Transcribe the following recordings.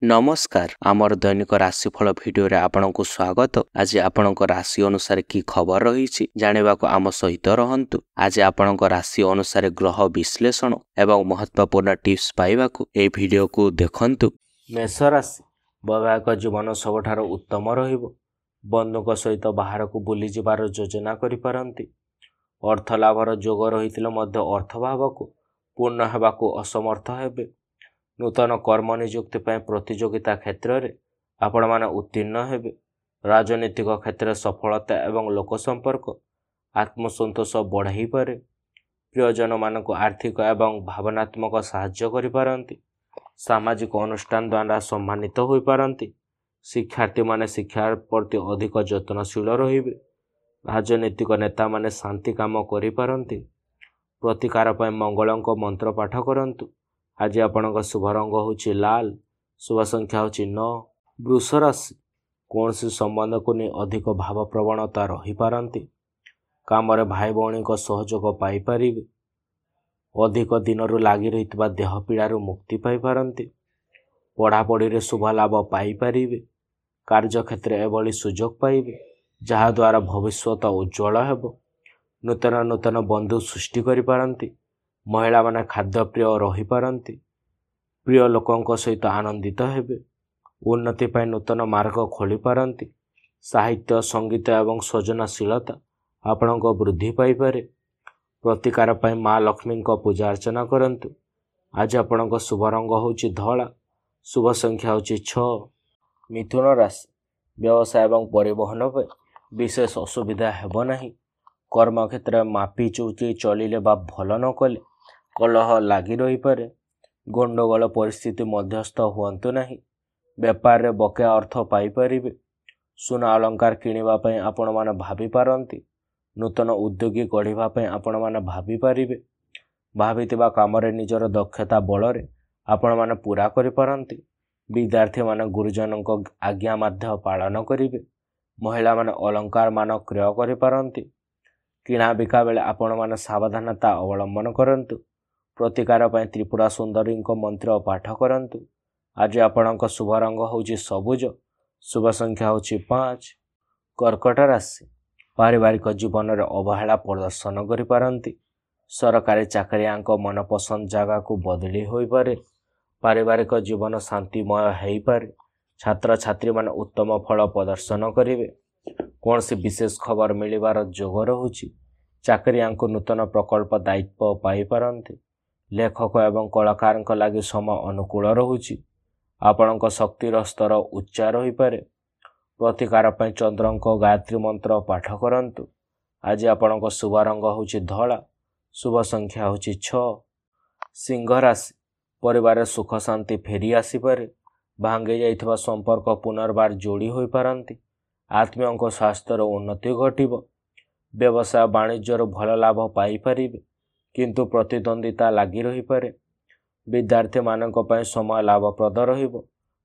नमस्कार आमर दैनिक राशिफल भिडियो रे आपनकु स्वागत। आज आपनक राशि अनुसार की खबर रही जानिबा को आम सहित रहंतु। आज आपनक राशि अनुसार ग्रह विश्लेषण एवं महत्वपूर्ण टिप्स पाइबाकु ए भिडियो को देखंतु। मेष राशि वैवाहिक जीवन सबठार उत्तम रहिबो। बंधुक सहित बाहर को बुली जिबार योजना करि पारंती। अर्थ लाभर जोग रहितिले मध्य अर्थभाव को पूर्ण हेबाकु असमर्थ हेबे। नूतन कर्म नियुक्ति प्रतियोगिता क्षेत्र में आपण माने उत्तीर्ण हेबे। राजनीतिक क्षेत्र सफलता एवं लोक संपर्क आत्मसंतोष बढ़ाई पारे। प्रियजन मानक आर्थिक एवं भावनात्मक साहाय्य करि पारंती। सामाजिक अनुष्ठान द्वारा सम्मानित होई पारंती। शिक्षार्थी माने शिक्षा प्रति अधिक यत्नशील रहिबे। राजनीतिक नेता माने शांति काम करि पारंती। प्रतिकार पय मंगलंक मंत्र पाठ करंतु। आज आपनक शुभ रंग होची लाल, शुभ संख्या होची 9। वृष राशि कौन सी संबंध को नहीं अधिक भाव प्रवणता रही पारंती। काम रे भाई भौणी को सहयोग पाई परिबे। अधिक दिन रु लागी रहितबा देह पीड़ा रु मुक्ति पाई पारंती। पढ़ापढ़ी रे शुभ लाभ पाई परिबे। कार्य क्षेत्र एभली सुजोग पाइबे जहा द्वारा भविष्यत उज्जवल हेबो। नूतन नूतन बंधु सृष्टि करि पारंती। महिला माने खाद्य प्रिय रही पारंती। प्रिय लोकों सहित आनंदित हेबे। उन्नति पाई नूतन मार्ग खोली पारंती। साहित्य संगीत एवं सृजनशीलता आपणक वृद्धि पाई पारे। प्रतिकार पाई माँ लक्ष्मी पूजा अर्चना करंतु। आज आपणक शुभ रंग होची धला, शुभ संख्या होची 6। मिथुन राशि व्यवसाय एवं परिवहन पे विशेष असुविधा हेब नहीं। कर्म क्षेत्र में मापी चूची चलिले बा भल न कले कलह लागी रही पारे। गंडगोल परिस्थिति मध्यस्थ हुअंतु नहीं। व्यापार रे बकेया अर्थ पाई परिबे। सुना अलंकार किनिबा पय आपण माने भाबी पारंती। नूतन उद्योगी गढ़िबा पय आपण माने भाबी पारिबे। भाबितिबा काम रे निजर दक्षता बल रे आपण माने पूरा करि पारंती। विद्यार्थी माने गुरुजनक आज्ञा माध्य पालन करिबे। महिला माने अलंकार मान क्रय करि पारंती। किणा बिका बेले आपण माने सावधानता अवलंबन करंतु। प्रतिकार पय त्रिपुरा सुंदरी मंत्र पाठ करंतु। आज आपणक शुभ रंग होची सबुज, शुभ संख्या होची 5। कर्कट राशि पारिवारिक जीवन रे अवहेला प्रदर्शन करि पारंती। सरकारी चाकरियांक मनपसंद जगह को बदली होई पारे। पारिवारिक जीवन शांतिमय हेई पारे। छात्र छात्री मान उत्तम फल प्रदर्शन करिवे। कौन सी विशेष खबर मिलिबार जोग रहुची। चाकरियांक नूतन प्रकल्प दायित्व पाई पारंती। लेखक एवं कलाकार लगी समय अनुकूल रहुची। आपणक शक्तिर स्तर उच्चा रही पारे। प्रतिकार पय चंद्रंक गायत्री मंत्र पाठ करंतु। आज आपणक शुभ रंग होची धला, शुभ संख्या होची 6। सिंह राशि परिवार सुख शांति फेरी आसी पारे। भांगी जाइथिबा संपर्क पुनर्बार जोड़ी होई पारंती। आत्मीयंक स्वास्थ्यर उन्नति घटिबो। व्यवसाय वाणिज्य भल लाभ पाई परिबे किंतु प्रतिद्वंदिता लागी रही पारे। विद्यार्थी मानक पय समय लाभप्रद रहिबो।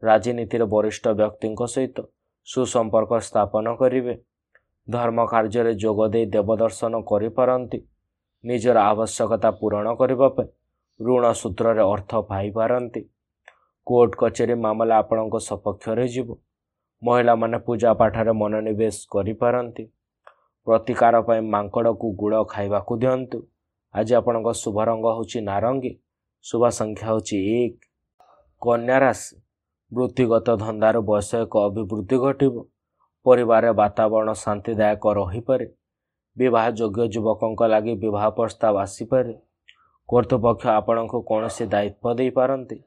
राजनीति वरिष्ठ व्यक्ति सहित सुसंपर्क स्थापन करिवे। धर्म कार्य रे जोग दे देवदर्शन करि पारंती। निजर आवश्यकता पूरण करिबा पे ऋण सूत्र रे अर्थ पाई पारंती। कोर्ट कचेरी मामला आपणक सपक्ष रे जीवो। महिला माने पूजा पाठ रे मनोनिवेश करि पारंती। प्रतिकार पय मांकड़ को गुड़ खाइबा को दियंतु। आज आपणक शुभ रंग होची नारंगी, शुभ संख्या होची 1। कन्या राशि वृत्तिगत धंदार वैषयिक अभिवृद्धि घटिबो। परिवार वातावरण शांतिदायक रही पारे। विवाह योग्य युवकों लगी विवाह प्रस्ताव आसी पारे। कर्तृपक्ष आपणक कौनसी दायित्व दे पारंती।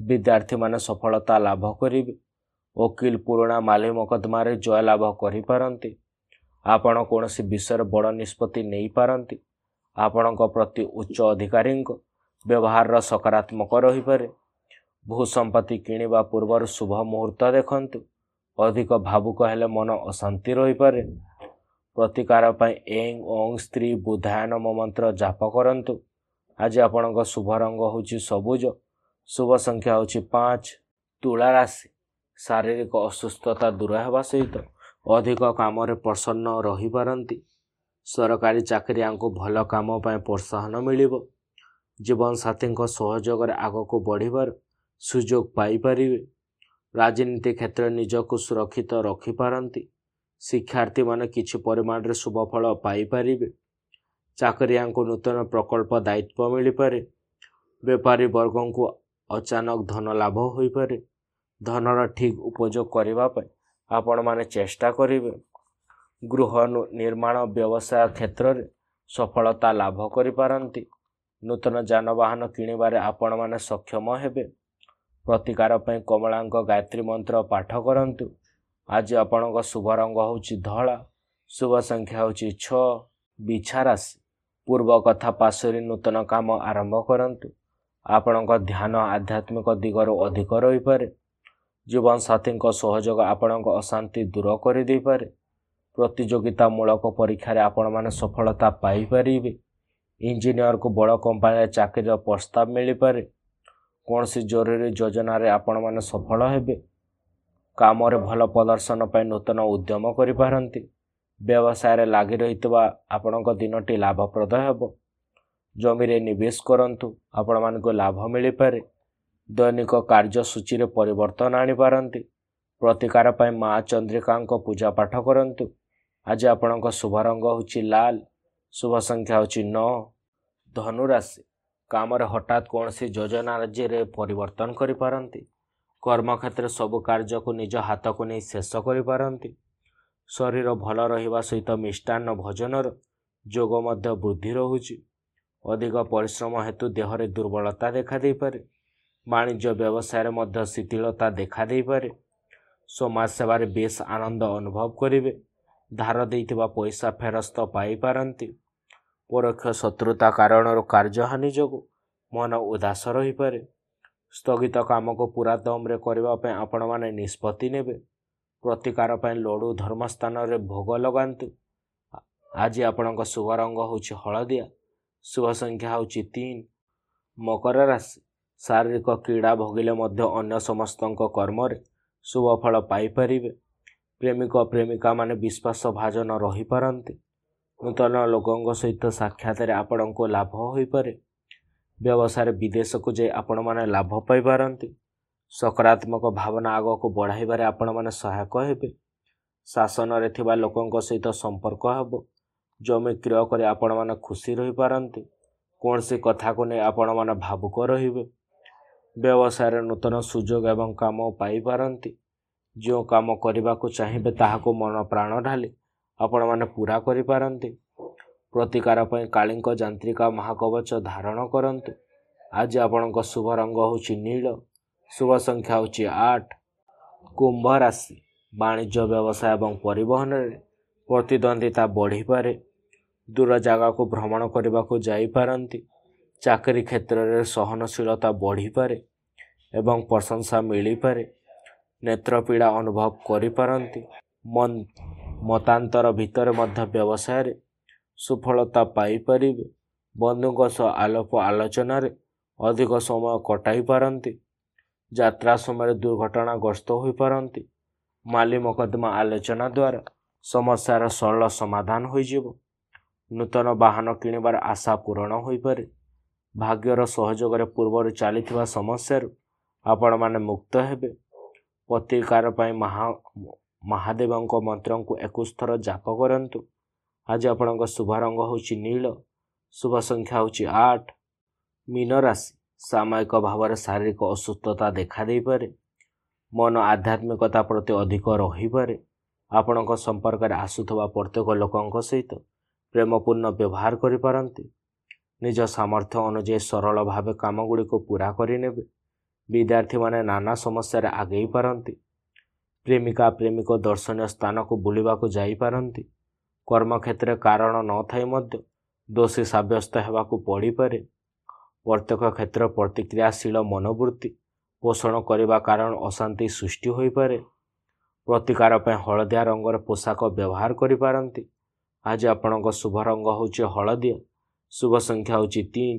विद्यार्थी माने सफलता लाभ करिवे। वकील पुराणा माली मकदमा रे जय लाभ करि पारंती। आपण कौनसी विषय बड़ निष्पत्ति नहीं पारंती। आपणक प्रति उच्च अधिकारी व्यवहार सकारात्मक रही पारे। भूसंपत्ति किनिबा पूर्व शुभ मुहूर्त देखंतु। अधिक भावुक हेले मन अशांति रही पारे। प्रतिकार पय एं ओं स्त्री बुधाय नम मंत्र जाप करंतु। आज आपणक शुभ रंग होची सबुज, शुभ संख्या होची 5। तुला राशि शारीरिक असुस्थता दूर हेबा सहित अधिक काम रे प्रसन्न रही पारंती। सरकारी चाकरियांको भल काम पय प्रोत्साहन मिलिबो। जीवन साथी सहयोग आग को बढ़िबार सुजोग पाई परिबे। ରାଜନୀତି କ୍ଷେତ୍ରରେ ନିଜକୁ ସୁରକ୍ଷିତ ରଖିପାରନ୍ତି। ଶିକ୍ଷାର୍ଥୀମାନେ କିଛି ପରିମାଣରେ ଶୁଭଫଳ ପାଇପାରିବେ। ଚାକିରିଆଙ୍କୁ ନୂତନ ପ୍ରକଳ୍ପ ଦାୟିତ୍ୱ ମିଳିପାରେ। ବେପାରୀ ବର୍ଗଙ୍କୁ ଅଚାନକ ଧନ ଲାଭ ହୋଇପାରେ। ଧନର ଠିକ୍ ଉପଯୋଗ କରିବା ପାଇଁ ଆପଣମାନେ ଚେଷ୍ଟା କରିବେ। ଗୃହ ନିର୍ମାଣ ବ୍ୟବସାୟ କ୍ଷେତ୍ରରେ ସଫଳତା ଲାଭ କରିପାରନ୍ତି। ନୂତନ ଯାନବାହନ କିଣିବାରେ ଆପଣମାନେ ସକ୍ଷମ ହେବେ। ପ୍ରତିକାର ପାଇଁ କମଳାଙ୍କ ଗାୟତ୍ରୀ ମନ୍ତ୍ର ପାଠ କରନ୍ତୁ। ଆଜି ଆପଣଙ୍କ ଶୁଭ ରଙ୍ଗ ହେଉଛି ଧଳା। ଶୁଭ ସଂଖ୍ୟା ହେଉଛି 6। ବିଛା ରାଶି। ପୂର୍ବ କଥା ପାଶୋରି ନୂତନ କାମ ଆରମ୍ଭ କରନ୍ତୁ। ଆପଣଙ୍କ ଧ୍ୟାନ ଆଧ୍ୟାତ୍ମିକ ଦିଗରୁ ଅଧିକ ରହିପାରେ। ଜୀବନସାଥୀଙ୍କ ସହଯୋଗ ଆପଣଙ୍କ ଅଶାନ୍ତି ଦୂର କରିଦେଇପାରେ। ପ୍ରତିଯୋଗିତାମୂଳକ ପରୀକ୍ଷାରେ ଆପଣମାନେ ସଫଳତା ପାଇପାରିବେ। ଇଞ୍ଜିନିୟରକୁ ବଡ଼ କମ୍ପାନୀରେ ଚାକିରିର ପ୍ରସ୍ତାବ ମିଳିପାରେ। କୌଣସି ଜରୁରୀ ଯୋଜନାରେ ଆପଣମାନେ ସଫଳ ହେବେ। କାମରେ ଭଲ ପ୍ରଦର୍ଶନ ପାଇଁ ନୂତନ ଉଦ୍ୟମ କରିପାରନ୍ତି। ବ୍ୟବସାୟରେ ଲାଗି ରହିଥିବା ଆପଣଙ୍କ ଦିନଟି ଲାଭପ୍ରଦ ହେବ। ଜମିରେ ନିବେଶ କରନ୍ତୁ। ଆପଣମାନଙ୍କୁ ଲାଭ ମିଳିପାରେ। ଦୈନିକ କାର୍ଯ୍ୟସୂଚୀରେ ପରିବର୍ତ୍ତନ ଆଣିପାରନ୍ତି। ପ୍ରତିକାର ପାଇଁ ମା ଚନ୍ଦ୍ରିକାଙ୍କ ପୂଜାପାଠ କରନ୍ତୁ। ଆଜି ଆପଣଙ୍କ ଶୁଭ ରଙ୍ଗ ହେଉଛି ଲାଲ। ଶୁଭ ସଂଖ୍ୟା ହେଉଛି 9। ଧନୁରାଶି। କାମରେ ହଠାତ୍ କୌଣସି ଯୋଜନାରେ ପରିବର୍ତ୍ତନ କରିପାରନ୍ତି। କର୍ମକ୍ଷେତ୍ରରେ ସବୁ କାର୍ଯ୍ୟକୁ ନିଜ ହାତକୁ ନେଇ ଶେଷ କରିପାରନ୍ତି। ଶରୀର ଭଲ ରହିବା ସହିତ ମିଷ୍ଟାନ୍ନ ଭୋଜନର ଯୋଗ ମଧ୍ୟ ବୃଦ୍ଧି ରହୁଛି। ଅଧିକ ପରିଶ୍ରମ ହେତୁ ଦେହରେ ଦୁର୍ବଳତା ଦେଖାଦେଇପାରେ। ବାଣିଜ୍ୟ ବ୍ୟବସାୟରେ ମଧ୍ୟ ଶିଥିଳତା ଦେଖାଦେଇପାରେ। ସମାଜ ସେବାରେ ବେଶ୍ ଆନନ୍ଦ ଅନୁଭବ କରିବେ। ଧାର ଦେଇଥିବା ପଇସା ଫେରସ୍ତ ପାଇପାରନ୍ତି। ପରୋକ୍ଷ ଶତ୍ରୁତା କାରଣରୁ କାର୍ଯ୍ୟହାନି ଯୋଗୁଁ ମନ ଉଦାସ ରହିପାରେ। ସ୍ଥଗିତ କାମକୁ ପୁରା ଦମରେ କରିବା ପାଇଁ ଆପଣମାନେ ନିଷ୍ପତ୍ତି ନେବେ। ପ୍ରତିକାର ପାଇଁ ଲଡ଼ୁ ଧର୍ମସ୍ଥାନରେ ଭୋଗ ଲଗାନ୍ତୁ। ଆଜି ଆପଣଙ୍କ ଶୁଭ ରଙ୍ଗ ହେଉଛି ହଳଦିଆ। ଶୁଭ ସଂଖ୍ୟା ହେଉଛି 3। ମକର ରାଶି। ଶାରୀରିକ କ୍ରୀଡ଼ା ଭୋଗିଲେ ମଧ୍ୟ ଅନ୍ୟ ସମସ୍ତଙ୍କ କର୍ମରେ ଶୁଭ ଫଳ ପାଇପାରିବେ। ପ୍ରେମିକ ପ୍ରେମିକାମାନେ ବିଶ୍ୱାସଭାଜନ ରହିପାରନ୍ତି। ନୂତନ ଲୋକଙ୍କ ସହିତ ସାକ୍ଷାତରେ ଆପଣଙ୍କୁ ଲାଭ ହୋଇପାରେ। ବ୍ୟବସାୟରେ ବିଦେଶକୁ ଯାଇ ଆପଣମାନେ ଲାଭ ପାଇପାରନ୍ତି। ସକାରାତ୍ମକ ଭାବନା ଆଗକୁ ବଢ଼ାଇବାରେ ଆପଣମାନେ ସହାୟକ ହେବେ। ଶାସନରେ ଥିବା ଲୋକଙ୍କ ସହିତ ସମ୍ପର୍କ ହେବ। ଜମି କ୍ରୟ କରି ଆପଣମାନେ ଖୁସି ରହିପାରନ୍ତି। କୌଣସି କଥାକୁ ନେଇ ଆପଣମାନେ ଭାବୁକ ରହିବେ। ବ୍ୟବସାୟରେ ନୂତନ ସୁଯୋଗ ଏବଂ କାମ ପାଇପାରନ୍ତି। ଯେଉଁ କାମ କରିବାକୁ ଚାହିଁବେ ତାହାକୁ ମନ ପ୍ରାଣ ଢାଲି ଆପଣମାନେ ପୂରା କରିପାରନ୍ତି। ପ୍ରତିକାର ପାଇଁ କାଳୀଙ୍କ ଯାନ୍ତ୍ରିକା ମହାକବଚ ଧାରଣ କରନ୍ତୁ। ଆଜି ଆପଣଙ୍କ ଶୁଭ ରଙ୍ଗ ହେଉଛି ନୀଳ। ଶୁଭ ସଂଖ୍ୟା ହେଉଛି 8। କୁମ୍ଭ ରାଶି। ବାଣିଜ୍ୟ ବ୍ୟବସାୟ ଏବଂ ପରିବହନରେ ପ୍ରତିଦ୍ୱନ୍ଦ୍ୱିତା ବଢ଼ିପାରେ। ଦୂର ଜାଗାକୁ ଭ୍ରମଣ କରିବାକୁ ଯାଇପାରନ୍ତି। ଚାକିରି କ୍ଷେତ୍ରରେ ସହନଶୀଳତା ବଢ଼ିପାରେ ଏବଂ ପ୍ରଶଂସା ମିଳିପାରେ। ନେତ୍ରପୀଡ଼ା ଅନୁଭବ କରିପାରନ୍ତି। ମତାନ୍ତର ଭିତରେ ମଧ୍ୟ ବ୍ୟବସାୟରେ ସୁଫଳତା ପାଇପାରିବେ। ବନ୍ଧୁଙ୍କ ସହ ଆଲୋପ ଆଲୋଚନାରେ ଅଧିକ ସମୟ କଟାଇ ପାରନ୍ତି। ଯାତ୍ରା ସମୟରେ ଦୁର୍ଘଟଣାଗ୍ରସ୍ତ ହୋଇପାରନ୍ତି। ମାଲି ମକଦ୍ଦମା ଆଲୋଚନା ଦ୍ୱାରା ସମସ୍ୟାର ସରଳ ସମାଧାନ ହୋଇଯିବ। ନୂତନ ବାହନ କିଣିବାର ଆଶା ପୂରଣ ହୋଇପାରେ। ଭାଗ୍ୟର ସହଯୋଗରେ ପୂର୍ବରୁ ଚାଲିଥିବା ସମସ୍ୟାରୁ ଆପଣମାନେ ମୁକ୍ତ ହେବେ। ପ୍ରତିକାର ପାଇଁ ମହାଦେବଙ୍କ ମନ୍ତ୍ରଙ୍କୁ 21 ଥର ଜାପ କରନ୍ତୁ। ଆଜି ଆପଣଙ୍କ ଶୁଭ ରଙ୍ଗ ହେଉଛି ନୀଳ। ଶୁଭ ସଂଖ୍ୟା ହେଉଛି 8। ମୀନ ରାଶି। ସାମୟିକ ଭାବରେ ଶାରୀରିକ ଅସୁସ୍ଥତା ଦେଖାଦେଇପାରେ। ମନ ଆଧ୍ୟାତ୍ମିକତା ପ୍ରତି ଅଧିକ ରହିପାରେ। ଆପଣଙ୍କ ସମ୍ପର୍କରେ ଆସୁଥିବା ପ୍ରତ୍ୟେକ ଲୋକଙ୍କ ସହିତ ପ୍ରେମପୂର୍ଣ୍ଣ ବ୍ୟବହାର କରିପାରନ୍ତି। ନିଜ ସାମର୍ଥ୍ୟ ଅନୁଯାୟୀ ସରଳ ଭାବେ କାମଗୁଡ଼ିକୁ ପୂରା କରିନେବେ। ବିଦ୍ୟାର୍ଥୀମାନେ ନାନା ସମସ୍ୟାରେ ଆଗେଇ ପାରନ୍ତି। ପ୍ରେମିକା ପ୍ରେମିକ ଦର୍ଶନୀୟ ସ୍ଥାନକୁ ବୁଲିବାକୁ ଯାଇପାରନ୍ତି। କର୍ମକ୍ଷେତ୍ରରେ କାରଣ ନଥାଇ ମଧ୍ୟ ଦୋଷୀ ସାବ୍ୟସ୍ତ ହେବାକୁ ପଡ଼ିପାରେ। ପ୍ରତ୍ୟେକ କ୍ଷେତ୍ର ପ୍ରତିକ୍ରିୟାଶୀଳ ମନୋବୃତ୍ତି ପୋଷଣ କରିବା କାରଣ ଅଶାନ୍ତି ସୃଷ୍ଟି ହୋଇପାରେ। ପ୍ରତିକାର ପାଇଁ ହଳଦିଆ ରଙ୍ଗର ପୋଷାକ ବ୍ୟବହାର କରିପାରନ୍ତି। ଆଜି ଆପଣଙ୍କ ଶୁଭ ରଙ୍ଗ ହେଉଛି ହଳଦିଆ। ଶୁଭ ସଂଖ୍ୟା ହେଉଛି 3।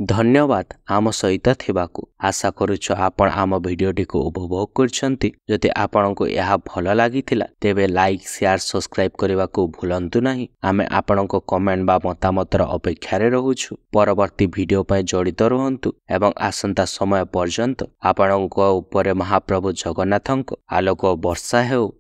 धन्यवाद आम सहित थिबाकु आशा करूछु आपण आम भिडियोटी को उपभोग करछंती। जदि आपणको यह भल लागिथिला तेबे लाइक शेयर सब्सक्राइब करबा को भूलंतु नाही। आमे आपणको कमेंट बा मतामतर अपेक्षा रे रहूछु। परवर्ती भिडियो पय जडित रहंतु एवं आसंता समय पर्यंत आपणको ऊपर महाप्रभु जगन्नाथंको आलोक वर्षा हेउ।